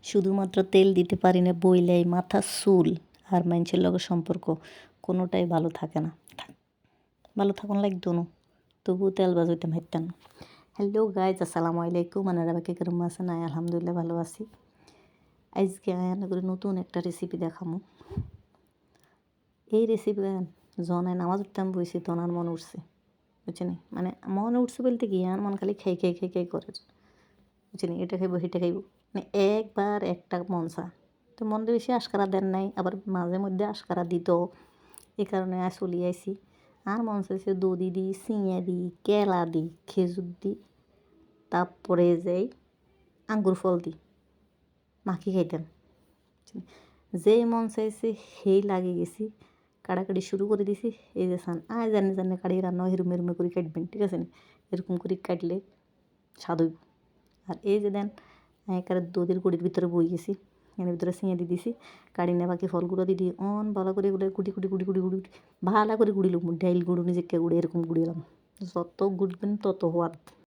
শুধুমাত্র তেল দিতে পারি না বইলেই মাথার চুল আর মানুষের লগে সম্পর্ক কোনোটাই ভালো থাকে না। ভালো থাকুন লাগতো না, তবুও তেল বাজাইতাম হাইতাম। হ্যালো গাইজ, আসসালামু আলাইকুম। আনারা বাকি কেরম আছেন? আলহামদুলিল্লাহ ভালো আছি। আজকে আয়না করে নতুন একটা রেসিপি দেখামো। এই রেসিপি জনায় নামাজ উঠতাম বইছি তনার মনে উঠছে, বুঝছেন? মানে মনে উঠছে বলতে কি, আর মন খালি খাই খাই খাই খাই করে, বুঝছেন? এটা খাইবো সেটা খাইবো, মানে একবার একটা মনসা তো মনটা বেশি আশকারা দেন নাই, আবার মাঝে মধ্যে আশকারা দিত। এই কারণে চলি আইসি। আর মন চাইছে দধি দিই, চিঁড়া দিই, কেলা দিই, খেজুর দিই, তারপরে যাই আঙ্গুর ফল দিই মাখি খাইতাম। যেই মন চাইছে সেই লাগে গেছি, কাটাকাটি শুরু করে দিছি। এই যে সান জানি জানি কাড়ি রান্না হেরুম হেরুমে করে কাটবেন, ঠিক আছে? এরকম করে কাটলে স্বাদ হইব। আর এই যে দেন একেবারে দধির গুঁড়ির ভিতরে বই গেছি, এর ভিতরে চিঁড়া দিয়ে দিছি, কাড়ি না বাকি ফলগুলো দিয়ে দিই অন ভালো করে এগুলো কুটি কুটি কুটি কুটি কুটি ভালো করে গুঁড়িলাম। ডাইল গুঁড়ো নিজেকে গুঁড়ে এরকম গুঁড়িলাম, যত গুঁড়বেন তত হওয়ার।